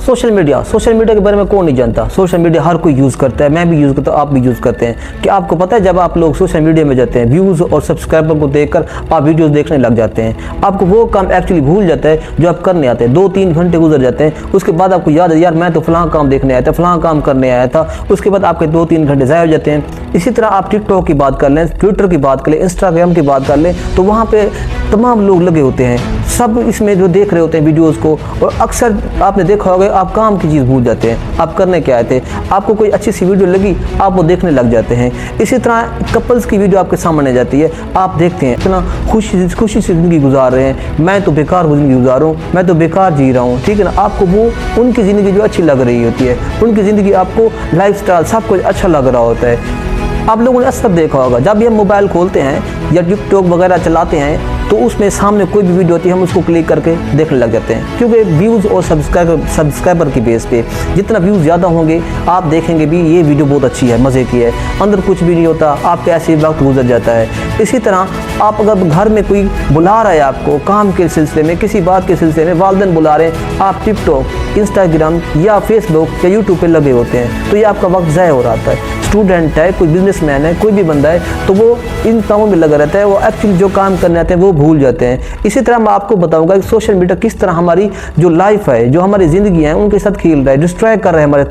Social media के बारे में कौन नहीं जानता। सोशल मीडिया हर कोई यूज़ करता है, मैं भी यूज़ करता हूँ, आप भी यूज़ करते हैं। कि आपको पता है जब आप लोग सोशल मीडिया में जाते हैं, व्यूज़ और सब्सक्राइबर को देखकर आप वीडियोस देखने लग जाते हैं। आपको वो काम एक्चुअली भूल जाता है जो आप करने आते हैं। 2-3 घंटे गुजर जाते हैं, उसके बाद आपको याद है यार मैं तो फलां काम देखने आया था, फलां काम करने आया था। उसके बाद आपके 2-3 घंटे ज़ाया हो जाते हैं। इसी तरह आप टिकटॉक की बात कर लें, ट्विटर की बात कर लें, इंस्टाग्राम की बात कर लें, तो वहाँ पर तमाम लोग लगे होते हैं, सब इसमें जो देख रहे होते हैं वीडियोस को। और अक्सर आपने देखा होगा आप काम की चीज़ भूल जाते हैं, आप करने क्या आए थे। आपको कोई अच्छी सी वीडियो लगी, आप वो देखने लग जाते हैं। इसी तरह कपल्स की वीडियो आपके सामने जाती है, आप देखते हैं इतना खुशी से ज़िंदगी गुजार रहे हैं, मैं तो बेकार ज़िंदगी गुजार रहा हूँ, मैं तो बेकार जी रहा हूँ, ठीक है ना। आपको वो उनकी ज़िंदगी जो अच्छी लग रही होती है, उनकी ज़िंदगी आपको लाइफस्टाइल सब कुछ अच्छा लग रहा होता है। आप लोगों ने अक्सर देखा होगा जब भी हम मोबाइल खोलते हैं या टिकटॉक वगैरह चलाते हैं तो उसमें सामने कोई भी वीडियो होती है हम उसको क्लिक करके देखने लग जाते हैं, क्योंकि व्यूज़ और सब्सक्राइबर की बेस पे जितना व्यूज़ ज़्यादा होंगे आप देखेंगे भी ये वीडियो बहुत अच्छी है, मज़े की है, अंदर कुछ भी नहीं होता, आपके ऐसे वक्त गुजर जाता है। इसी तरह आप अगर घर में कोई बुला रहा है आपको काम के सिलसिले में, किसी बात के सिलसिले में वालिदैन बुला रहे हैं, आप टिकटॉक, इंस्टाग्राम या फेसबुक या यूट्यूब पर लगे होते हैं, तो ये आपका वक्त ज़ाया हो रहा है। स्टूडेंट है, कोई बिजनेसमैन है, कोई भी बंदा है, तो वो इन कामों में लगा रहता है, वो एक्चुअली जो काम करने आते हैं वो भूल जाते हैं। इसी तरह मैं आपको बताऊंगा कि सोशल मीडिया किस तरह हमारी जो लाइफ है, जो हमारी ज़िंदगी है, उनके साथ खेल रहा है, डिस्ट्रॉय कर रहा है हमारे।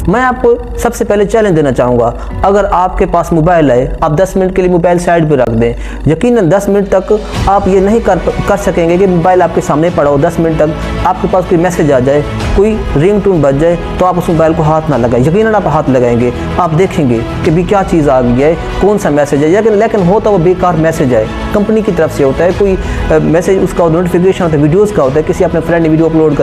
मैं आपको सबसे पहले चैलेंज देना चाहूँगा, अगर आपके पास मोबाइल है आप 10 मिनट के लिए मोबाइल साइड पर रख दें। यकीनन 10 मिनट तक आप ये नहीं कर सकेंगे कि मोबाइल आपके सामने पड़ा हो, 10 मिनट तक आपके पास कोई मैसेज आ जाए, कोई रिंग टोन बज जाए तो आप उस मोबाइल को हाथ ना लगाएं। यकीनन आप हाथ लगाएंगे, आप देखेंगे कि भी क्या चीज़ आ गई है, कौन सा मैसेज है, लेकिन होता वो बेकार मैसेज है, कंपनी की तरफ से होता है, कोई मैसेज उसका नोटिफिकेशन होता है, वीडियोस का होता है, किसी अपने फ्रेंड ने वीडियो अपलोड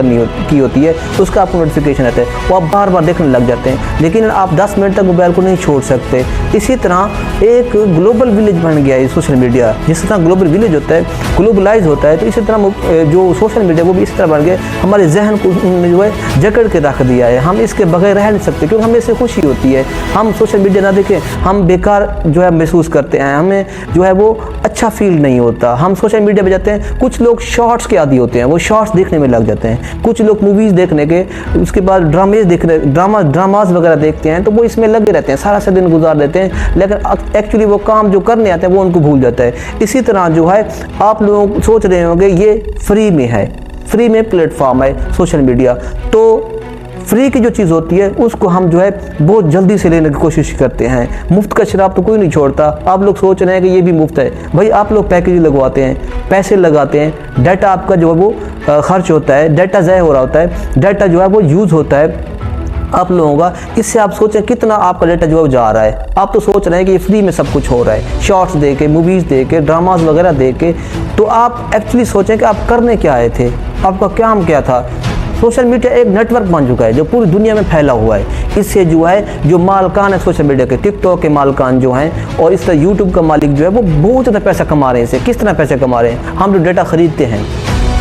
की होती है, उसका आपको नोटिफिकेशन आता है, वो आप बार बार देखने लग जाते हैं। लेकिन आप 10 मिनट तक मोबाइल को नहीं छोड़ सकते। इसी तरह एक ग्लोबल विलेज बन गया है सोशल मीडिया। जिस तरह ग्लोबल विलेज होता है, ग्लोबलाइज होता है, तो इसी तरह जो सोशल मीडिया वो भी इस तरह बन गया, हमारे जहन को जो है जकड़ के रख दिया है। हम इसके बगैर रह नहीं सकते, क्योंकि हमें इससे खुशी होती है। हम सोशल मीडिया ना देखें हम बेकार जो है महसूस करते हैं, हमें जो है वो अच्छा फील नहीं होता। हम सोशल मीडिया पे जाते हैं, कुछ लोग शॉर्ट्स के आदी होते हैं, वो शॉर्ट्स देखने में लग जाते हैं। कुछ लोग मूवीज़ देखने के, उसके बाद ड्रामाज वगैरह देखते हैं, तो वो इसमें लगे रहते हैं, सारा सा दिन गुजार देते हैं, लेकिन एक्चुअली वो काम जो करने आते हैं वो उनको भूल जाता है। इसी तरह जो है आप लोग सोच रहे होंगे ये फ्री में है, फ्री में प्लेटफॉर्म है सोशल मीडिया, तो फ्री की जो चीज़ होती है उसको हम जो है बहुत जल्दी से लेने की कोशिश करते हैं। मुफ्त का शराब तो कोई नहीं छोड़ता। आप लोग सोच रहे हैं कि ये भी मुफ्त है, भाई आप लोग पैकेज लगवाते हैं, पैसे लगाते हैं, डाटा आपका जो है वो खर्च होता है, डाटा ज़ाया हो रहा होता है, डाटा जो है वो यूज़ होता है आप लोगों का। इससे आप सोचें कितना आपका डाटा जो है जा रहा है। आप तो सोच रहे हैं कि ये फ्री में सब कुछ हो रहा है, शॉर्ट्स दे के, मूवीज़ दे के, ड्रामाज वगैरह दे के, तो आप एक्चुअली सोचें कि आप करने क्या आए थे, आपका काम क्या था। सोशल मीडिया एक नेटवर्क बन चुका है जो पूरी दुनिया में फैला हुआ है। इससे जो है जो मालकान है सोशल मीडिया के, टिकटॉक के मालकान जो हैं और इस तरह यूट्यूब का मालिक जो है वो बहुत ज़्यादा पैसा कमा रहे हैं। इससे किस तरह पैसे कमा रहे हैं, हम जो डाटा ख़रीदते हैं,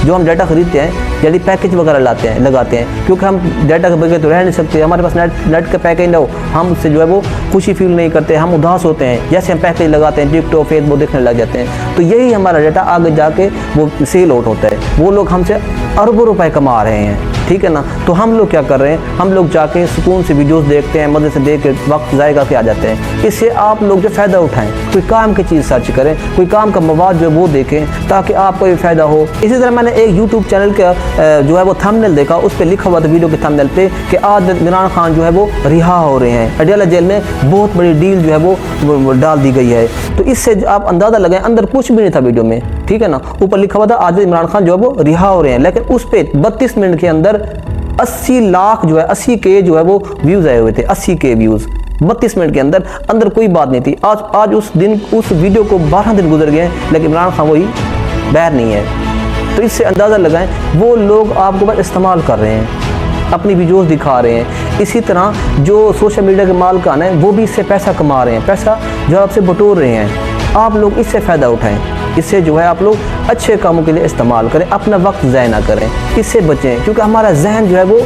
जो हम डाटा ख़रीदते हैं यानी पैकेज वगैरह लाते हैं, लगाते हैं, क्योंकि हम डाटा के बगैर तो रह नहीं सकते। हमारे पास नेट का पैकेज ना हो, हम उससे जो है वो खुशी फील नहीं करते, हम उदास होते हैं। जैसे हम पैकेज लगाते हैं, टिकटॉक फेसबुक देखने लग जाते हैं, तो यही हमारा डाटा आगे जाके वो सेल आउट होता है। वो लोग हमसे अरबों रुपए कमा रहे हैं, ठीक है ना। तो हम लोग क्या कर रहे हैं, हम लोग जाके सुकून से वीडियोस देखते हैं, मज़े से देख के वक्त ज़ाया करके आ जाते हैं। इससे आप लोग जो फ़ायदा उठाएं, कोई काम की चीज़ सर्च करें, कोई काम का मवाद जो है वो देखें, ताकि आपको ये फ़ायदा हो। इसी तरह मैंने एक यूट्यूब चैनल का जो है वो थंबनेल देखा, उस पर लिखा हुआ था वीडियो के थंबनेल पे कि आज इमरान खान जो है वो रिहा हो रहे हैं, अडयाला जेल में बहुत बड़ी डील जो है वो डाल दी गई है। तो इससे आप अंदाज़ा लगाएं, अंदर कुछ भी नहीं था वीडियो में, ठीक है ना। ऊपर लिखा हुआ था आज इमरान खान जो है वो रिहा हो रहे हैं, लेकिन उस पर 32 मिनट के अंदर 80 लाख जो है 80 के जो है वो व्यूज़ आए हुए थे, 80 के व्यूज़ 32 मिनट के अंदर कोई बात नहीं थी। आज उस वीडियो को 12 दिन गुजर गए, लेकिन इमरान खान वही बैर नहीं है। तो इससे अंदाज़ा लगाएं वो लोग आपको बस इस्तेमाल कर रहे हैं, अपनी वीडियोस दिखा रहे हैं। इसी तरह जो सोशल मीडिया के मालिकान हैं वो भी इससे पैसा कमा रहे हैं, पैसा जो आपसे बटोर रहे हैं। आप लोग इससे फ़ायदा उठाएं, इससे जो है आप लोग अच्छे कामों के लिए इस्तेमाल करें, अपना वक्त ज़ाया ना करें, इससे बचें। क्योंकि हमारा जहन जो है वो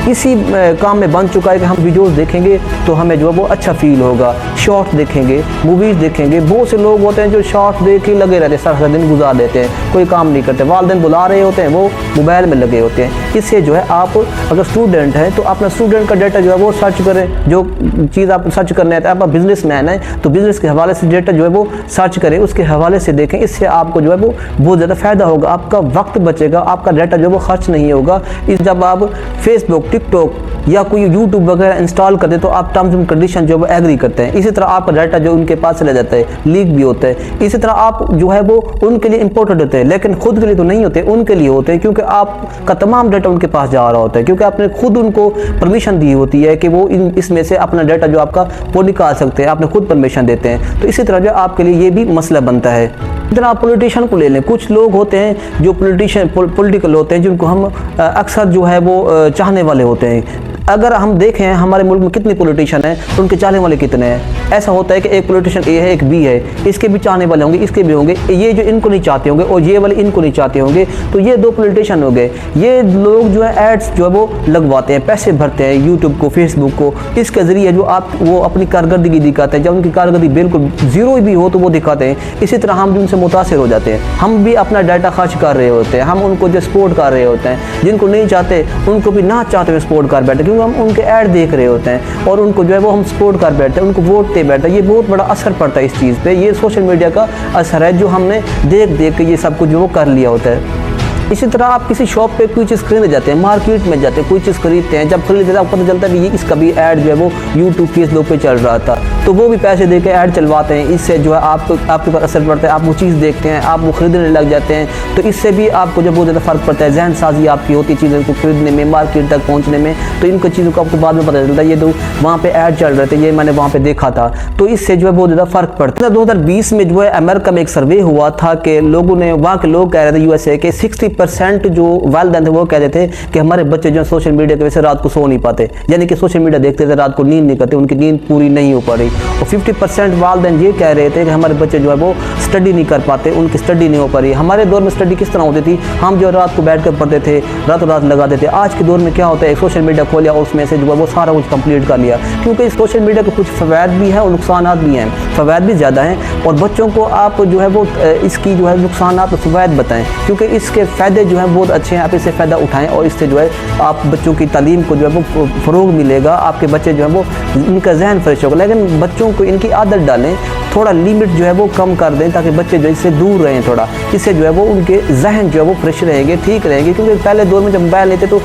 इसी काम में बन चुका है कि हम वीडियोस देखेंगे तो हमें जो है वो अच्छा फील होगा, शॉर्ट्स देखेंगे, मूवीज़ देखेंगे। बहुत से लोग होते हैं जो शॉर्ट्स देख के लगे रहते हैं, सारा दिन गुजार देते हैं, कोई काम नहीं करते, वालिदैन बुला रहे होते हैं, वो मोबाइल में लगे होते हैं। इससे जो है आप अगर स्टूडेंट हैं तो अपना स्टूडेंट का डाटा जो है वो सर्च करें, जो चीज़ आप सर्च करना है। आप बिजनेस मैन है तो बिजनेस के हवाले से डाटा जो है वो सर्च करें, उसके हवाले से देखें। इससे आपको जो है वो बहुत ज़्यादा फ़ायदा होगा, आपका वक्त बचेगा, आपका डाटा जो है वो खर्च नहीं होगा। इस जब आप फेसबुक, टिकटॉक या कोई यूट्यूब वगैरह इंस्टॉल करते तो आप टर्म्स एंड कंडीशन जो है वो एग्री करते हैं। इसी तरह आपका डाटा जो उनके पास चला जाता है, लीक भी होता है। इसी तरह आप जो है वो उनके लिए इंपॉर्टेंट होते हैं, लेकिन खुद के लिए तो नहीं होते, उनके लिए होते हैं, क्योंकि आपका तमाम डाटा उनके पास जा रहा होता है, क्योंकि आपने खुद उनको परमिशन दी होती है कि वो इसमें से अपना डाटा जो आपका वो निकाल सकते हैं, आपने खुद परमिशन देते हैं। तो इसी तरह जो आपके लिए ये भी मसला बनता है। इतना आप पॉलिटिशियन को ले लें, कुछ लोग होते हैं जो पॉलिटिकल होते हैं, जिनको हम अक्सर जो है वो चाहने वाले होते हैं। अगर हम देखें हमारे मुल्क में कितने पॉलिटिशियन हैं तो उनके चाहने वाले कितने हैं। ऐसा होता है कि एक पॉलिटिशियन ए है, एक बी है, इसके भी चाहने वाले होंगे, इसके भी होंगे, ये जो इनको नहीं चाहते होंगे और ये वाले इनको नहीं चाहते होंगे, तो ये दो पॉलिटिशियन हो गए। ये लोग जो है एड्स जो है वो लगवाते हैं, पैसे भरते हैं यूट्यूब को, फेसबुक को, इसके ज़रिए जो वो अपनी कारकर्दगी दिखाते हैं। जब उनकी कारकर्दगी बिल्कुल ज़ीरो भी हो तो वो दिखाते हैं। इसी तरह हम भी उनसे मुतासिर हो जाते हैं, हम भी अपना डाटा खर्च कर रहे होते हैं, हम उनको जो सपोर्ट कर रहे होते हैं। जिनको नहीं चाहते उनको भी ना चाहते हुए सपोर्ट कर बैठे, क्योंकि हम उनके ऐड देख रहे होते हैं और उनको जो है वो हम सपोर्ट कर बैठते हैं, उनको वोट दे बैठते हैं। ये बहुत बड़ा असर पड़ता है इस चीज़ पे। ये सोशल मीडिया का असर है जो हमने देख के ये सब कुछ जो वो कर लिया होता है। इसी तरह आप किसी शॉप पे कोई चीज़ खरीदने जाते हैं, मार्केट में जाते हैं, कोई चीज़ खरीदते हैं, जब खरीदते हैं आपको पता चलता है कि ये इसका भी ऐड जो है वो यूट्यूब फेसबुक पे चल रहा था, तो वो भी पैसे दे के ऐड चलवाते हैं। इससे जो है आपके पास असर पड़ता है, आप वो चीज़ देखते हैं, आप वो खरीदने लग जाते हैं। तो इससे भी आपको जो बहुत ज़्यादा फ़र्क पड़ता है, जहन साजी आपकी होती है चीज़ों को खरीदने में, मार्केट तक पहुँचने में। तो इनको चीज़ों को आपको बाद में पता चलता है, ये तो वहाँ पर ऐड चल रहे थे, ये मैंने वहाँ पर देखा था। तो इससे जो है बहुत ज़्यादा फ़र्क पड़ता है। 2020 में जो है अमेरिका में एक सर्वे हुआ था कि लोगों ने, वहाँ के लोग कह रहे थे USA के 60% जो वालिदैन थे वो कहते थे कि हमारे बच्चे जो सोशल मीडिया की वजह से रात को सो नहीं पाते, यानी कि सोशल मीडिया देखते थे, रात को नींद नहीं करते, उनकी नींद पूरी नहीं हो पा रही। और 50% वालिदैन ये कह रहे थे कि हमारे बच्चे जो है वो स्टडी नहीं कर पाते, उनकी स्टडी नहीं हो पा रही। हमारे दौर में स्टडी किस तरह होती थी, हम जो रात को बैठ कर पढ़ते थे, रातों रात लगाते थे। आज के दौर में क्या होता है, सोशल मीडिया खोल लिया और उसमें से जो है वो सारा कुछ कंप्लीट कर लिया। क्योंकि सोशल मीडिया के कुछ फ़वाइद भी हैं और नुकसान भी हैं, फ़वाइद भी ज़्यादा हैं। और बच्चों को आप जो है वो इसकी जो है नुकसान और फ़वाइद बताएँ, क्योंकि इसके फ़ायदे जो हैं बहुत अच्छे हैं, आप इससे फ़ायदा उठाएं और इससे जो है आप बच्चों की तालीम को जो है वो फ़रोग़ मिलेगा, आपके बच्चे जो है वो इनका जहन फ्रेश होगा। लेकिन बच्चों को इनकी आदत डालें, थोड़ा लिमिट जो है वो कम कर दें ताकि बच्चे जो इससे दूर रहें थोड़ा। इससे जो है वो उनके जहन जो है वो फ्रेश रहेंगे, ठीक रहेंगे। क्योंकि पहले दौर में जब मोबाइल लेते तो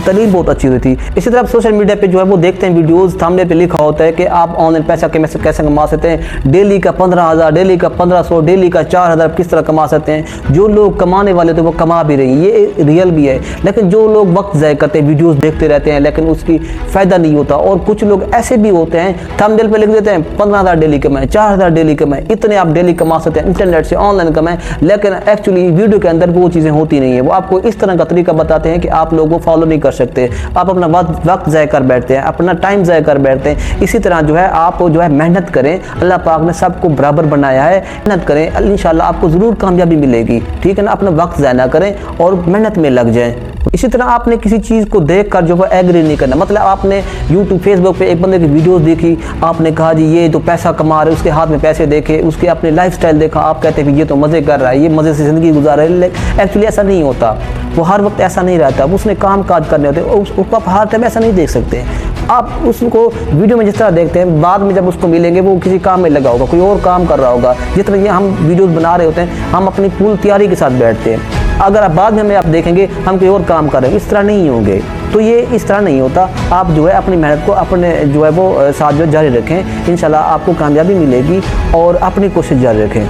तालीम बहुत अच्छी होती थी। इसी तरह सोशल मीडिया पे जो है वो देखते हैं वीडियोज़, सामने पे लिखा होता है कि आप ऑनलाइन पैसा कैसे कमा सकते हैं, डेली का 15,000, डेली का 1500, डेली का 4,000 किस तरह कमा सकते हैं। जो लोग कमाने वाले तो वो कमा भी रहे हैं, ये रियल भी है। लेकिन जो लोग वक्त ज़ाया करते हैं, वीडियोज़ देखते रहते हैं, लेकिन उसकी फ़ायदा नहीं होता। और कुछ लोग ऐसे भी होते हैं, थंबनेल पे लिख देते हैं 15,000 डेली कमाएं, 4,000 डेली कमाएं, इतने आप डेली कमा सकते हैं इंटरनेट से, ऑनलाइन कमाएं। लेकिन एक्चुअली वीडियो के अंदर वो चीज़ें होती नहीं है। वो आपको इस तरह का तरीका बताते हैं कि आप लोगों को फॉलो नहीं कर सकते, आप अपना वक्त ज़ाया कर बैठते हैं, अपना टाइम ज़ाया कर बैठते हैं। इसी तरह जो है आप जो है मेहनत करें, अल्लाह पाक ने सबको बराबर बनाया है, मेहनत करें, इंशाल्लाह आपको ज़रूर कामयाबी मिलेगी। ठीक है ना, अपना वक्त ज़ाया ना करें और मेहनत में लग जाएं। इसी तरह आपने किसी चीज़ को देख कर जो वो एग्री नहीं करना। मतलब आपने यूट्यूब फेसबुक पे एक बंदे की वीडियोस देखी, आपने कहा जी ये तो पैसा कमा रहे, उसके हाथ में पैसे देखे, उसके अपने लाइफस्टाइल देखा, आप कहते हैं ये तो मज़े कर रहा है, ये मज़े से ज़िंदगी गुजार रहा है। एक्चुअली ऐसा नहीं होता, वो हर वक्त ऐसा नहीं रहता, उसने काम काज करने होते, उसको आप हर टाइम ऐसा नहीं देख सकते। आप उसको वीडियो में जिस तरह देखते हैं, बाद में जब उसको मिलेंगे वो किसी काम में लगा होगा, कोई और काम कर रहा होगा। जिस तरह ये हम वीडियोस बना रहे होते हैं, हम अपनी पूरी तैयारी के साथ बैठते हैं, अगर आप बाद में हमें आप देखेंगे हम कोई और काम कर रहे हैं, इस तरह नहीं होंगे। तो ये इस तरह नहीं होता। आप जो है अपनी मेहनत को अपने जो है वो साथ जो जारी रखें, इंशाल्लाह आपको कामयाबी मिलेगी और अपनी कोशिश जारी रखें।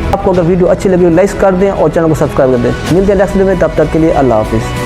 आपको अगर वीडियो अच्छी लगी लाइक कर दें और चैनल को सब्सक्राइब कर दें। मिलते हैं नेक्स्ट वीडियो में, तब तक के लिए अल्लाह हाफिज़।